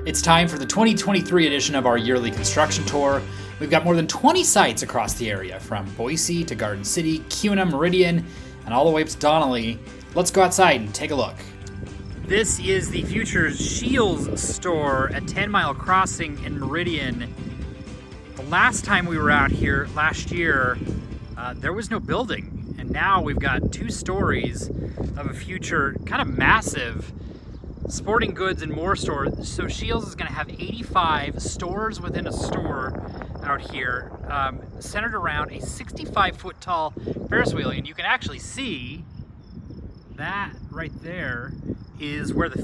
It's time for the 2023 edition of our yearly construction tour. We've got more than 20 sites across the area, from Boise to Garden City, Kuna, Meridian, and all the way up to Donnelly. Let's go outside and take a look. This is the future Scheels store at 10 Mile Crossing in Meridian. The last time we were out here, last year, there was no building. And now we've got 2 stories of a future kind of massive sporting goods and more store. So Scheels is gonna have 85 stores within a store out here, centered around a 65-foot tall Ferris wheel. And you can actually see that right there is where the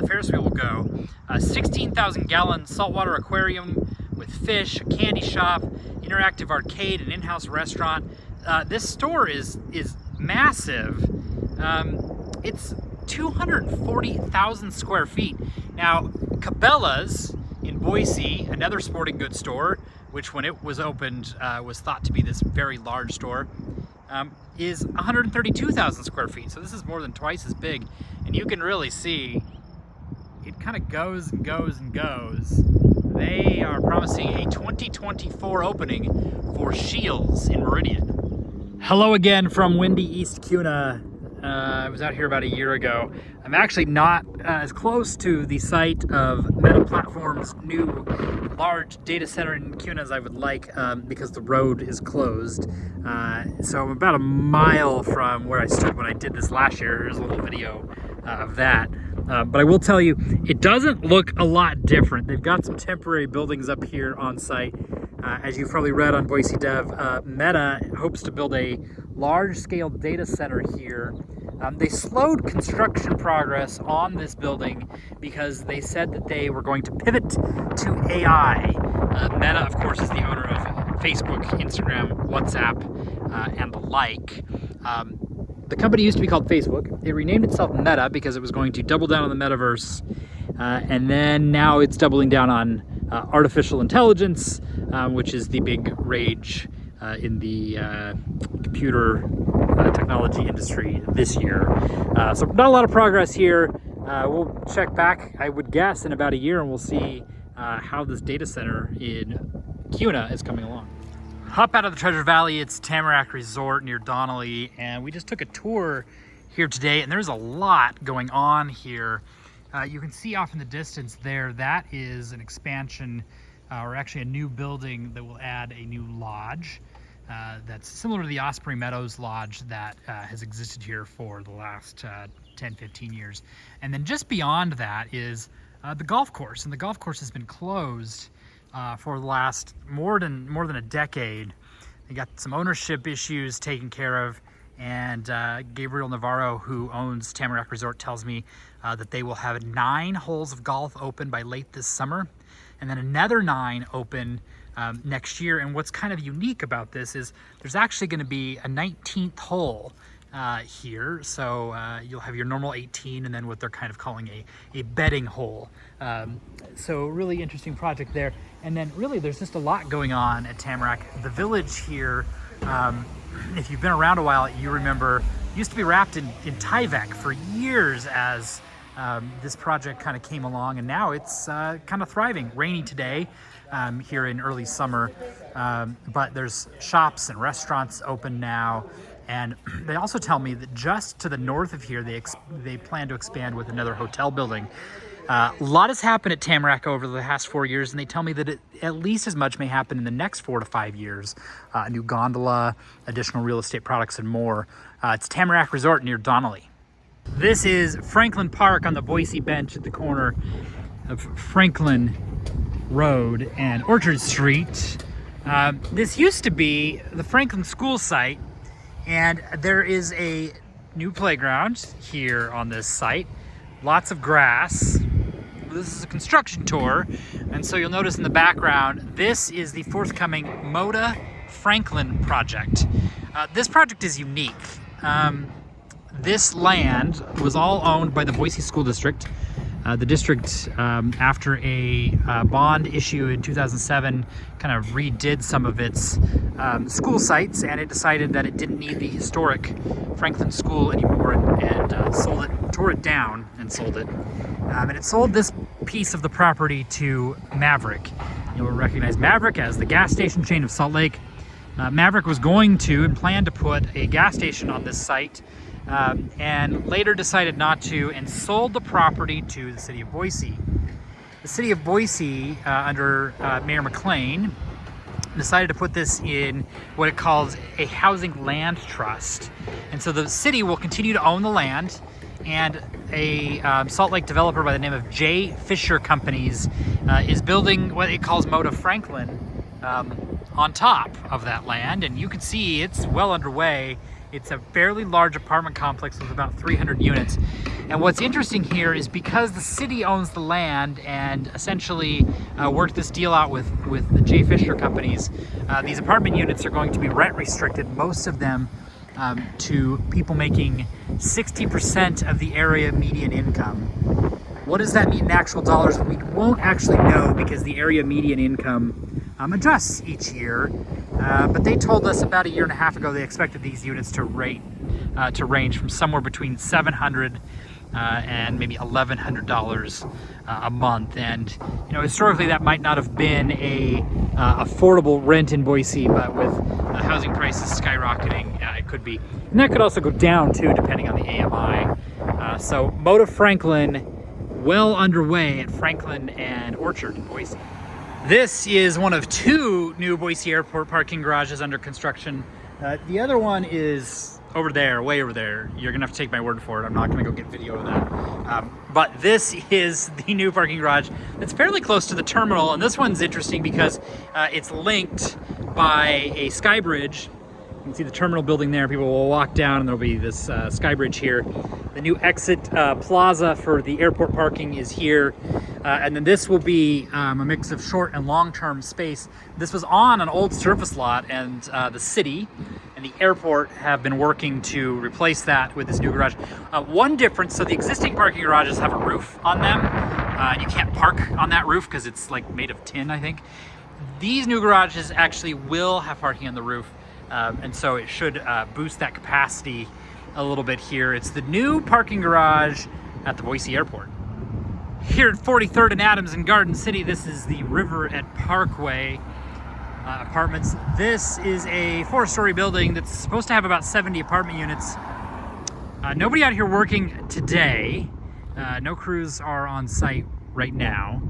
Ferris wheel will go. 16,000 gallon saltwater aquarium with fish, a candy shop, interactive arcade, an in-house restaurant. This store is massive. It's 240,000 square feet. Now, Cabela's in Boise, another sporting goods store, which when it was opened was thought to be this very large store, is 132,000 square feet. So this is more than twice as big. And you can really see it kind of goes and goes and goes. They are promising a 2024 opening for Scheels in Meridian. Hello again from windy East Kuna. I was out here about a year ago. I'm actually not as close to the site of Meta Platform's new large data center in Kuna as I would like, because the road is closed. So I'm about a mile from where I stood when I did this last year. Here's a little video of that. But I will tell you, it doesn't look a lot different. They've got some temporary buildings up here on site. As you've probably read on Boise Dev, Meta hopes to build a large-scale data center here. They slowed construction progress on this building because they said that they were going to pivot to AI. Meta, of course, is the owner of Facebook, Instagram, WhatsApp, and the like. The company used to be called Facebook. It renamed itself Meta because it was going to double down on the metaverse. And then now it's doubling down on artificial intelligence, which is the big rage in the computer technology industry this year. So not a lot of progress here. We'll check back, I would guess, in about a year, and we'll see how this data center in Kuna is coming along. Hop out of the Treasure Valley, it's Tamarack Resort near Donnelly, and we just took a tour here today, and there's a lot going on here. You can see off in the distance there, that is an expansion, or actually a new building that will add a new lodge. That's similar to the Osprey Meadows Lodge that has existed here for the last 10-15 years. And then just beyond that is the golf course, and the golf course has been closed for the last more than a decade. They got some ownership issues taken care of, and Gabriel Navarro, who owns Tamarack Resort, tells me that they will have 9 holes of golf open by late this summer, and then another 9 open next year. And what's kind of unique about this is there's actually going to be a 19th hole here. So you'll have your normal 18 and then what they're kind of calling a betting hole. So really interesting project there. And then really there's just a lot going on at Tamarack. The village here, if you've been around a while, you remember, used to be wrapped in Tyvek for years as this project kind of came along, and now it's kind of thriving. Rainy today here in early summer, but there's shops and restaurants open now. And they also tell me that just to the north of here, they plan to expand with another hotel building. A lot has happened at Tamarack over the past 4 years, and they tell me that at least as much may happen in the next 4 to 5 years. A new gondola, additional real estate products, and more. It's Tamarack Resort near Donnelly. This is Franklin Park on the Boise Bench at the corner of Franklin Road and Orchard Street. This used to be the Franklin School site, and there is a new playground here on this site. Lots of grass. This is a construction tour, and so you'll notice in the background, this is the forthcoming Moda Franklin project. This project is unique. This land was all owned by the Boise School District. The district, after a bond issue in 2007, kind of redid some of its school sites, and it decided that it didn't need the historic Franklin School anymore, and sold it, tore it down and sold it. And it sold this piece of the property to Maverick. You'll recognize Maverick as the gas station chain of Salt Lake. Maverick was going to and planned to put a gas station on this site, and later decided not to and sold the property to the city of Boise. The city of Boise, under Mayor McLean, decided to put this in what it calls a housing land trust. And so the city will continue to own the land, and a Salt Lake developer by the name of J. Fisher Companies is building what it calls Moda Franklin on top of that land. And you can see it's well underway. It's a fairly large apartment complex with about 300 units. And what's interesting here is because the city owns the land and essentially worked this deal out with the J. Fisher Companies, these apartment units are going to be rent restricted, most of them to people making 60% of the area median income. What does that mean in actual dollars? We won't actually know because the area median income adjusts each year. But they told us about a year and a half ago they expected these units to range from somewhere between $700 and maybe $1,100 a month. And you know, historically that might not have been a affordable rent in Boise, but with housing prices skyrocketing, it could be. And that could also go down too, depending on the AMI. So Moda Franklin, well underway at Franklin and Orchard in Boise. This is one of two new Boise Airport parking garages under construction. The other one is over there, way over there. You're gonna have to take my word for it. I'm not gonna go get video of that. But this is the new parking garage that's fairly close to the terminal. And this one's interesting because it's linked by a sky bridge. You can see the terminal building there. People will walk down and there'll be this sky bridge here. The new exit plaza for the airport parking is here. And then this will be a mix of short and long-term space. This was on an old surface lot, and the city and the airport have been working to replace that with this new garage. One difference, so the existing parking garages have a roof on them, and you can't park on that roof because it's like made of tin, I think. These new garages actually will have parking on the roof, and so it should boost that capacity a little bit here. It's the new parking garage at the Boise Airport. Here at 43rd and Adams in Garden City, this is the River at Parkway apartments. This is a 4-story building that's supposed to have about 70 apartment units. Nobody out here working today. No crews are on site right now.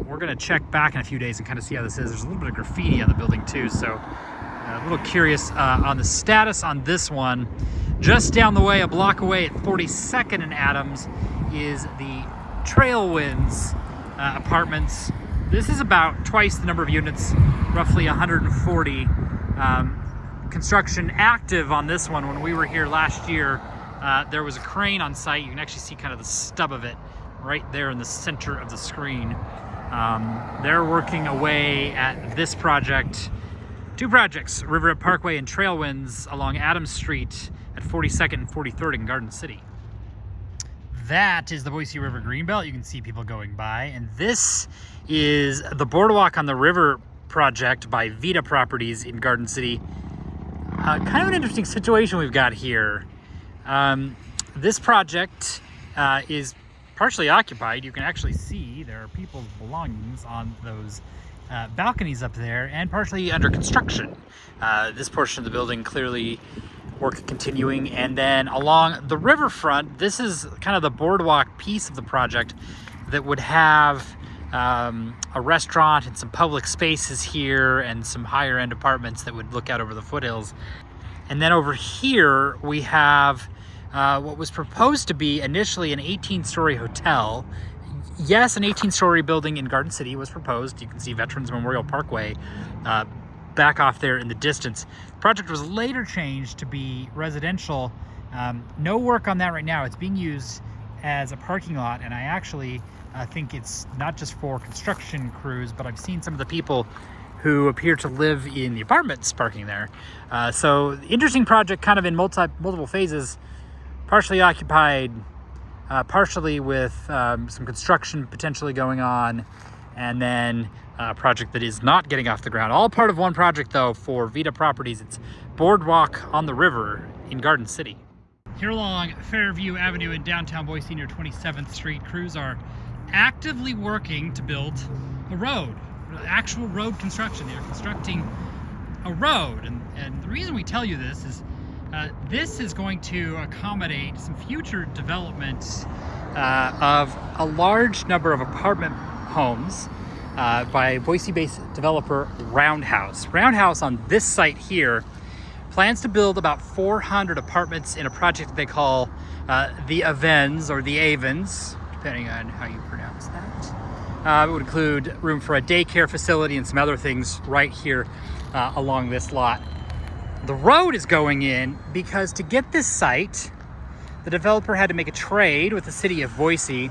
We're gonna check back in a few days and kind of see how this is. There's a little bit of graffiti on the building too, so a little curious on the status on this one. Just down the way, a block away at 42nd and Adams, is the Trailwinds apartments. This is about twice the number of units, roughly 140. Construction active on this one. When we were here last year, there was a crane on site. You can actually see kind of the stub of it right there in the center of the screen. They're working away at this project. Two projects, River at Parkway and Trailwinds along Adams Street at 42nd and 43rd in Garden City. That is the Boise River Greenbelt. You can see people going by. And this is the Boardwalk on the River project by Vita Properties in Garden City. Kind of an interesting situation we've got here. This project is partially occupied. You can actually see there are people's belongings on those balconies up there, and partially under construction. This portion of the building clearly work continuing. And then along the riverfront, this is kind of the boardwalk piece of the project that would have a restaurant and some public spaces here and some higher end apartments that would look out over the foothills. And then over here we have what was proposed to be initially an 18-story hotel. Yes, an 18-story building in Garden City was proposed. You can see Veterans Memorial Parkway back off there in the distance. The project was later changed to be residential. No work on that right now. It's being used as a parking lot, and I actually think it's not just for construction crews, but I've seen some of the people who appear to live in the apartments parking there. So interesting project, kind of in multiple phases, partially occupied, partially with some construction potentially going on, and then a project that is not getting off the ground. All part of one project though for Vita Properties. It's Boardwalk on the River in Garden City. Here along Fairview Avenue in downtown Boise near 27th Street, crews are actively working to build a road, actual road construction. They're constructing a road, and the reason we tell you this is going to accommodate some future development of a large number of apartment homes by Boise-based developer Roundhouse. Roundhouse on this site here plans to build about 400 apartments in a project that they call the Avens or the Avens, depending on how you pronounce that. It would include room for a daycare facility and some other things right here along this lot. The road is going in because to get this site, the developer had to make a trade with the city of Boise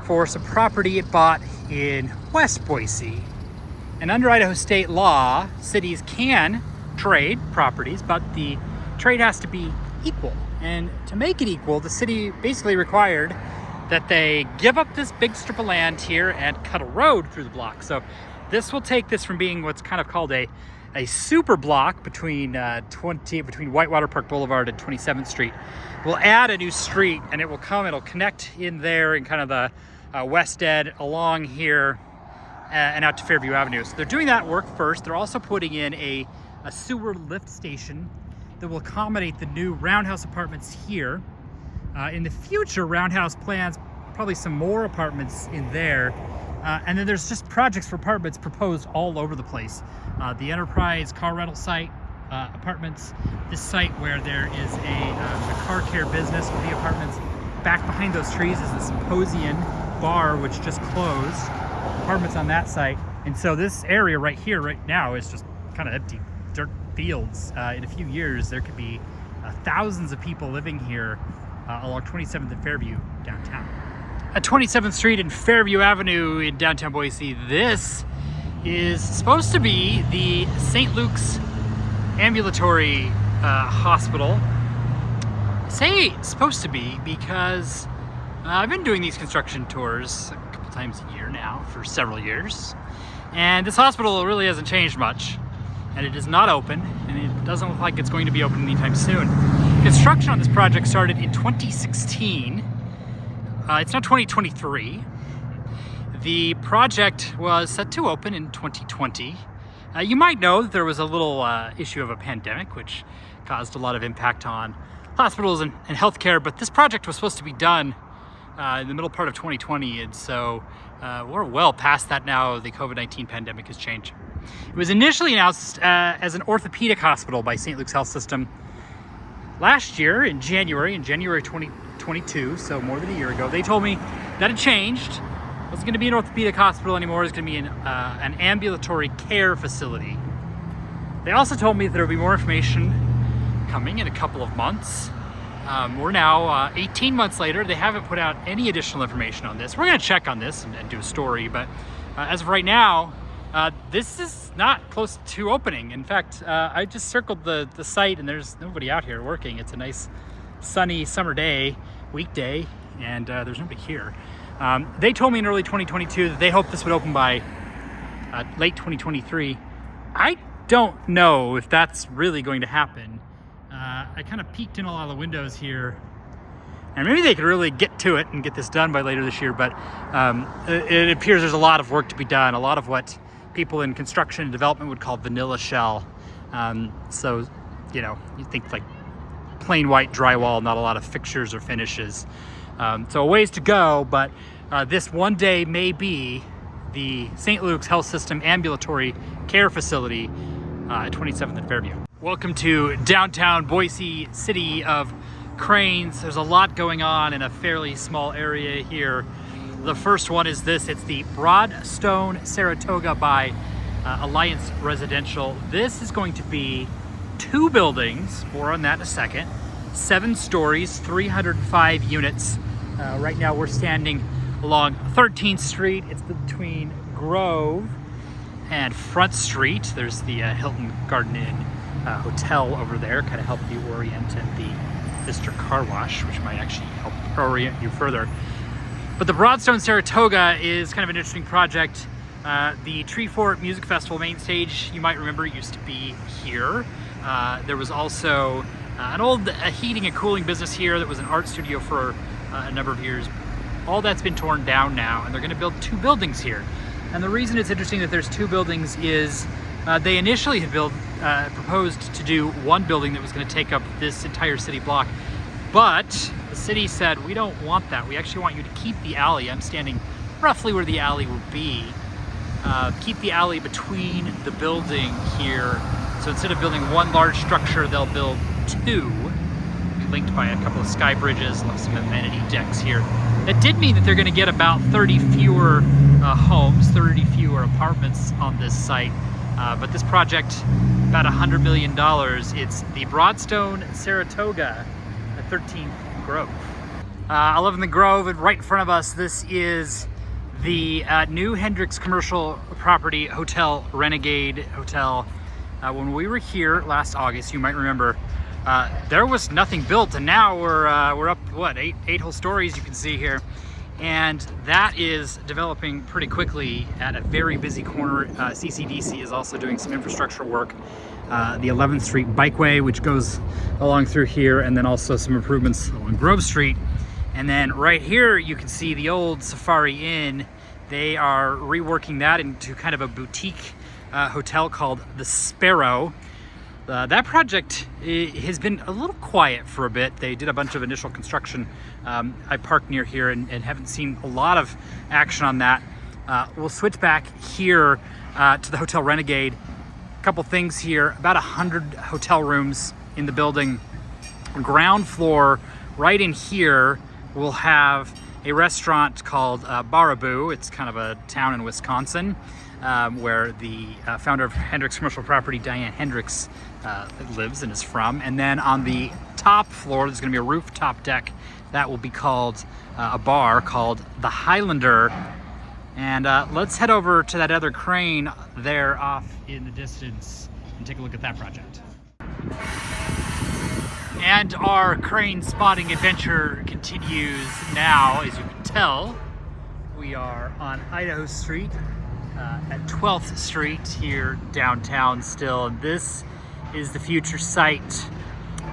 for some property it bought in West Boise. And under Idaho state law, cities can trade properties, but the trade has to be equal. And to make it equal, the city basically required that they give up this big strip of land here and cut a road through the block. So this will take this from being what's kind of called a super block between Whitewater Park Boulevard and 27th Street. We'll add a new street, and it'll connect in there in kind of the west end along here and out to Fairview Avenue. So they're doing that work first. They're also putting in a sewer lift station that will accommodate the new Roundhouse apartments here. In the future, Roundhouse plans probably some more apartments in there. And then there's just projects for apartments proposed all over the place. The Enterprise car rental site, apartments, this site where there is a car care business with the apartments. Back behind those trees is the Symposium bar, which just closed. Apartments on that site. And so this area right here, right now, is just kind of empty dirt fields. In a few years, there could be thousands of people living here along 27th and Fairview downtown. At 27th Street and Fairview Avenue in downtown Boise, this is supposed to be the St. Luke's Ambulatory Hospital. I say supposed to be because I've been doing these construction tours a couple times a year now for several years, and this hospital really hasn't changed much, and it is not open, and it doesn't look like it's going to be open anytime soon. Construction on this project started in 2016. It's now 2023. The project was set to open in 2020. You might know that there was a little issue of a pandemic, which caused a lot of impact on hospitals and healthcare, but this project was supposed to be done in the middle part of 2020, and so we're well past that now. The COVID-19 pandemic has changed. It was initially announced as an orthopedic hospital by St. Luke's Health System last year in January 2022, so more than a year ago. They told me that it changed. It wasn't going to be an orthopedic hospital anymore. It was going to be an ambulatory care facility. They also told me that there will be more information coming in a couple of months. We're now 18 months later. They haven't put out any additional information on this. We're going to check on this and do a story, but as of right now, this is not close to opening. In fact, I just circled the site, and there's nobody out here working. It's a nice sunny summer day, weekday, and there's nobody here. They told me in early 2022 that they hoped this would open by late 2023. I don't know if that's really going to happen. I kind of peeked in a lot of the windows here, and maybe they could really get to it and get this done by later this year, but it appears there's a lot of work to be done, a lot of what people in construction and development would call vanilla shell. So, you know, you think like plain white drywall, not a lot of fixtures or finishes. So a ways to go, but this one day may be the St. Luke's Health System Ambulatory Care Facility at 27th and Fairview. Welcome to downtown Boise, city of cranes. There's a lot going on in a fairly small area here. The first one is this. It's the Broadstone Saratoga by Alliance Residential. This is going to be 2 buildings, more on that in a second, 7 stories, 305 units. Right now we're standing along 13th Street. It's between Grove and Front Street. There's the Hilton Garden Inn hotel over there, kind of help you orient, and the Mr. Car Wash, which might actually help orient you further. But the Broadstone Saratoga is kind of an interesting project. The Tree Fort Music Festival main stage, you might remember, used to be here. There was also an old heating and cooling business here that was an art studio for a number of years. All that's been torn down now, and they're going to build 2 buildings here. And the reason it's interesting that there's 2 buildings is they initially had proposed to do 1 building that was going to take up this entire city block, but the city said, we don't want that. We actually want you to keep the alley. I'm standing roughly where the alley will be. Keep the alley between the building here. So instead of building 1 large structure, they'll build 2, linked by a couple of sky bridges and some amenity decks here. That did mean that they're going to get about 30 fewer homes, 30 fewer apartments on this site. But this project, about $100 million. It's the Broadstone Saratoga at 13th Grove. I live in the Grove, and right in front of us, this is the new Hendricks commercial property, Hotel Renegade Hotel. When we were here last August, you might remember, there was nothing built, and now we're up, what, eight whole stories you can see here. And that is developing pretty quickly at a very busy corner. CCDC is also doing some infrastructure work. The 11th Street Bikeway, which goes along through here, and then also some improvements along Grove Street. And then right here, you can see the old Safari Inn. They are reworking that into kind of a boutique hotel called the Sparrow. That project has been a little quiet for a bit. They did a bunch of initial construction. I parked near here and haven't seen a lot of action on that. We'll switch back here to the Hotel Renegade. A couple things here, about 100 hotel rooms in the building. Ground floor, right in here, we'll have a restaurant called Baraboo. It's kind of a town in Wisconsin where the founder of Hendricks Commercial Property, Diane Hendricks, lives and is from. And then on the top floor, there's going to be a rooftop deck that will be called a bar called the Highlander. And let's head over to that other crane there off in the distance and take a look at that project. And our crane spotting adventure continues now. As you can tell, we are on Idaho Street at 12th Street here downtown still. And this is the future site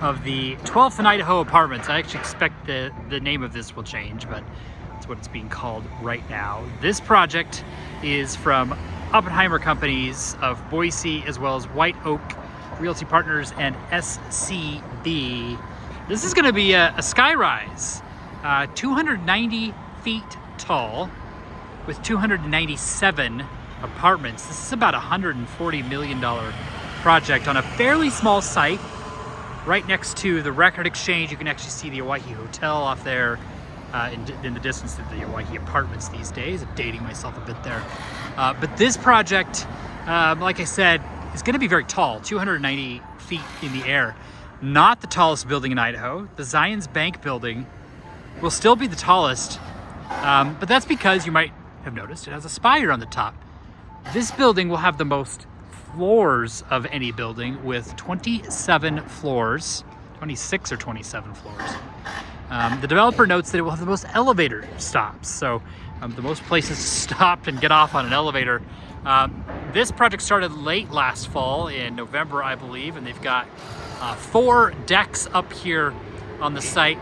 of the 12th and Idaho Apartments. I actually expect the name of this will change, but that's what it's being called right now. This project is from Oppenheimer Companies of Boise, as well as White Oak Realty Partners and SCB. This is going to be a skyrise, 290 feet tall with 297 apartments. This is about a $140 million project on a fairly small site right next to the Record Exchange. You can actually see the Owyhee Hotel off there in the distance of the Owyhee Apartments these days. I'm dating myself a bit there. But this project, like I said, is going to be very tall, 290 feet in the air. Not the tallest building in Idaho. The Zions Bank building will still be the tallest, but that's because you might have noticed it has a spire on the top. This building will have the most floors of any building with 27 floors, 26 or 27 floors. The developer notes that it will have the most elevator stops, so the most places to stop and get off on an elevator. This project started late last fall in November, I believe, and they've got 4 decks up here on the site,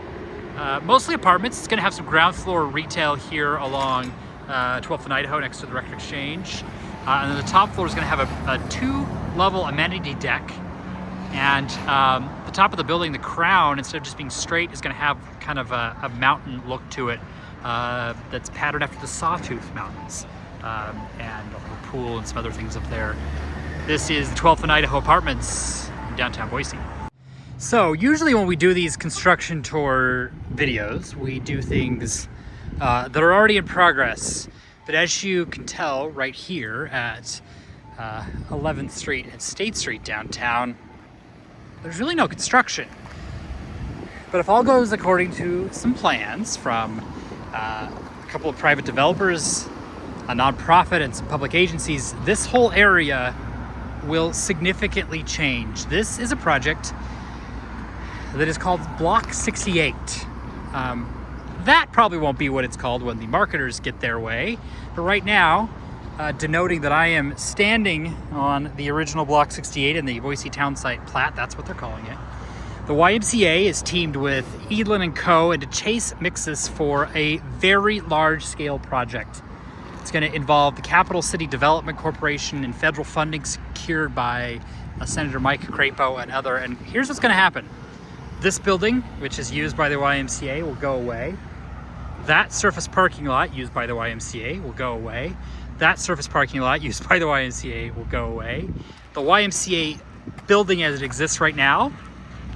mostly apartments. It's going to have some ground floor retail here along 12th and Idaho next to the Record Exchange. And then the top floor is going to have a 2-level amenity deck. And the top of the building, the crown, instead of just being straight, is going to have kind of a mountain look to it that's patterned after the Sawtooth Mountains. And a pool and some other things up there. This is the 12th and Idaho Apartments in downtown Boise. So usually when we do these construction tour videos, we do things that are already in progress. But as you can tell right here at 11th Street and State Street downtown, there's really no construction. But if all goes according to some plans from a couple of private developers, a nonprofit, and some public agencies, this whole area will significantly change. This is a project that is called Block 68. That probably won't be what it's called when the marketers get their way. But right now, denoting that I am standing on the original Block 68 in the Boise Townsite plat, that's what they're calling it. The YMCA is teamed with Elin & Co. and to chase mixes for a very large-scale project. It's going to involve the Capital City Development Corporation and federal funding secured by Senator Mike Crapo and other. And here's what's going to happen. This building, which is used by the YMCA, will go away. That surface parking lot used by the YMCA will go away. That surface parking lot used by the YMCA will go away. The YMCA building as it exists right now,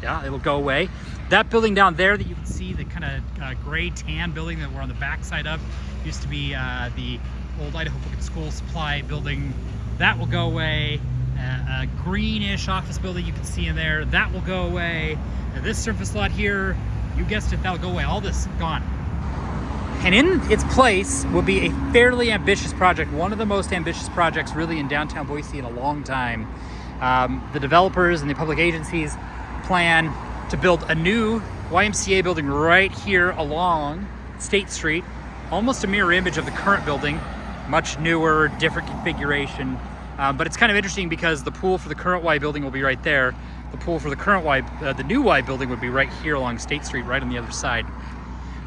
yeah, it'll go away. That building down there that you can see, the kind of gray tan building that we're on the back side of, used to be the old Idaho Book and School Supply building. That will go away. A greenish office building you can see in there, that will go away. And this surface lot here, you guessed it, that'll go away. All this gone. And in its place will be a fairly ambitious project, one of the most ambitious projects really in downtown Boise in a long time. The developers and the public agencies plan to build a new YMCA building right here along State Street, almost a mirror image of the current building, much newer, different configuration. But it's kind of interesting because the pool for the current Y building will be right there. The pool for the current the new Y building would be right here along State Street, right on the other side.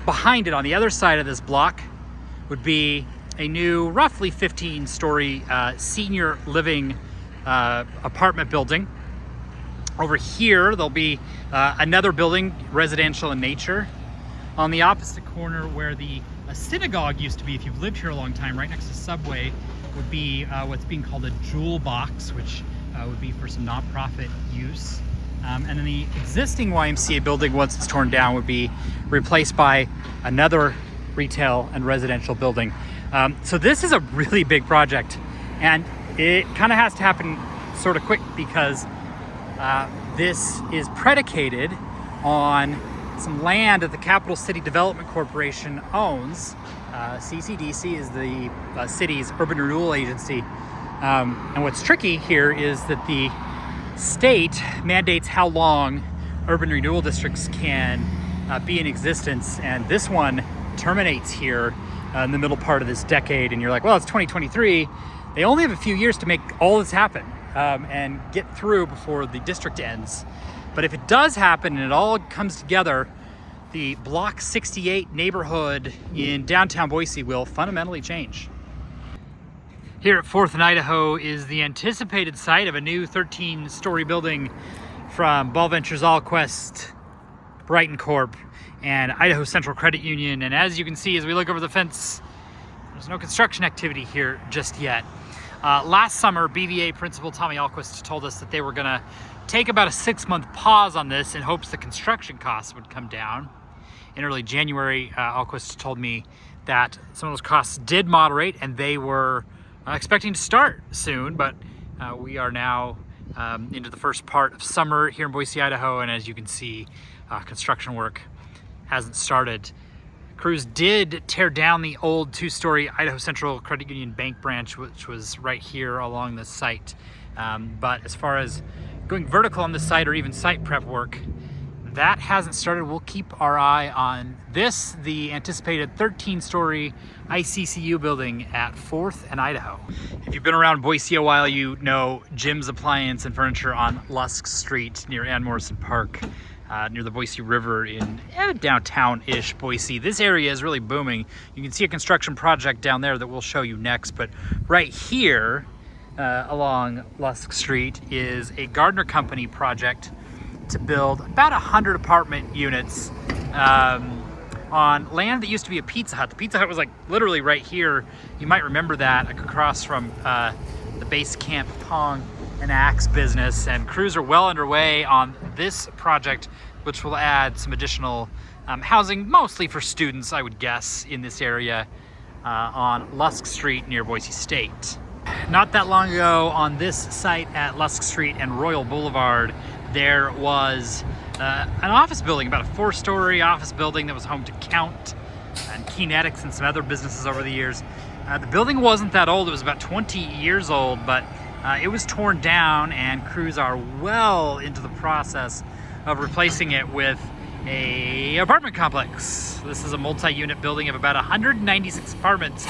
Behind it, on the other side of this block, would be a new, roughly 15-story senior living apartment building. Over here, there'll be another building, residential in nature. On the opposite corner, where the synagogue used to be, if you've lived here a long time, right next to Subway, would be what's being called a jewel box, which would be for some nonprofit use. And then the existing YMCA building, once it's torn down, would be replaced by another retail and residential building. So this is a really big project, and it kind of has to happen sort of quick because this is predicated on some land that the Capital City Development Corporation owns. CCDC is the city's urban renewal agency. And what's tricky here is that the state mandates how long urban renewal districts can be in existence, and this one terminates here in the middle part of this decade. And you're like, well, it's 2023. They only have a few years to make all this happen and get through before the district ends. But if it does happen and it all comes together, the Block 68 neighborhood in downtown Boise will fundamentally change. Here at 4th and Idaho is the anticipated site of a new 13-story building from Ball Ventures, Allquest, Brighton Corp, and Idaho Central Credit Union. And as you can see, as we look over the fence, there's no construction activity here just yet. Last summer, BVA Principal Tommy Allquist told us that they were gonna take about a 6-month pause on this in hopes the construction costs would come down. In early January, Allquist told me that some of those costs did moderate and they were expecting to start soon, but we are now into the first part of summer here in Boise, Idaho, and as you can see, construction work hasn't started. Crews did tear down the old 2-story Idaho Central Credit Union Bank branch, which was right here along the site. But as far as going vertical on the site or even site prep work, that hasn't started. We'll keep our eye on this, the anticipated 13-story ICCU building at 4th and Idaho. If you've been around Boise a while, you know Jim's Appliance and Furniture on Lusk Street near Ann Morrison Park, near the Boise River in downtown-ish Boise. This area is really booming. You can see a construction project down there that we'll show you next, but right here along Lusk Street is a Gardner Company project to build about 100 apartment units on land that used to be a Pizza Hut. The Pizza Hut was like literally right here. You might remember that across from the Base Camp Pong and Axe business, and crews are well underway on this project, which will add some additional housing, mostly for students, I would guess, in this area on Lusk Street near Boise State. Not that long ago on this site at Lusk Street and Royal Boulevard, there was an office building, about a 4-story office building that was home to Count and Kinetics and some other businesses over the years. The building wasn't that old, it was about 20 years old, but it was torn down and crews are well into the process of replacing it with a apartment complex. This is a multi-unit building of about 196 apartments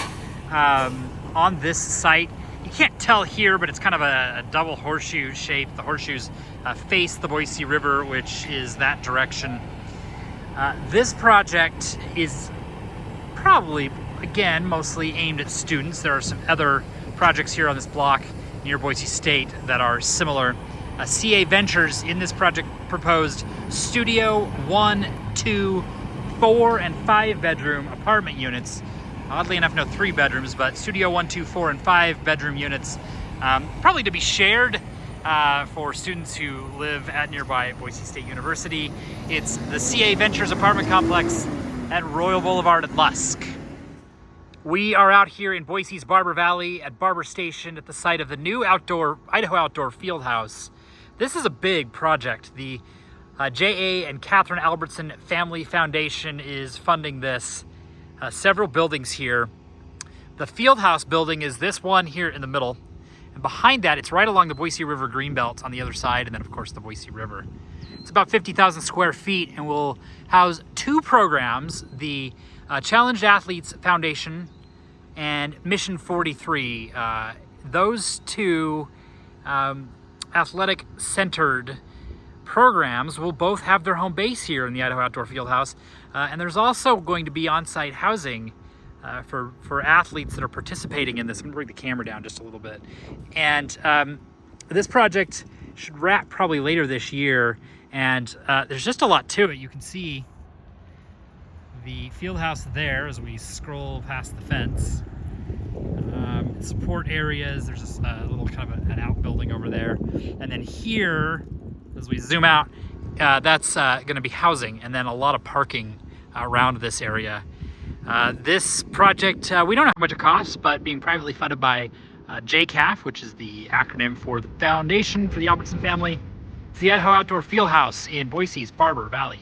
on this site. You can't tell here, but it's kind of a double horseshoe shape. The horseshoes face the Boise River, which is that direction. This project is probably, again, mostly aimed at students. There are some other projects here on this block near Boise State that are similar. CA Ventures in this project proposed studio 1, 2, 4, and 5 bedroom apartment units. Oddly enough, no 3 bedrooms, but studio 1, 2, 4, and 5 bedroom units, probably to be shared for students who live at nearby Boise State University. It's the CA Ventures apartment complex at Royal Boulevard at Lusk. We are out here in Boise's Barber Valley at Barber Station at the site of the new Idaho Outdoor Fieldhouse. This is a big project. The J.A. and Catherine Albertson Family Foundation is funding this. Several buildings here. The Fieldhouse building is this one here in the middle. And behind that, it's right along the Boise River Greenbelt on the other side, and then of course the Boise River. It's about 50,000 square feet and will house 2 programs, the Challenged Athletes Foundation and Mission 43. Those 2 athletic-centered programs will both have their home base here in the Idaho Outdoor Fieldhouse. And there's also going to be on-site housing for athletes that are participating in this. I'm gonna bring the camera down just a little bit. And this project should wrap probably later this year. And there's just a lot to it. You can see the field house there as we scroll past the fence. Support areas, there's a little kind of an outbuilding over there. And then here, as we zoom out, that's gonna be housing and then a lot of parking around this area. This project, we don't know how much it costs, but being privately funded by JCAF, which is the acronym for the Foundation for the Albertson Family. It's the Idaho Outdoor Fieldhouse in Boise's Barber Valley.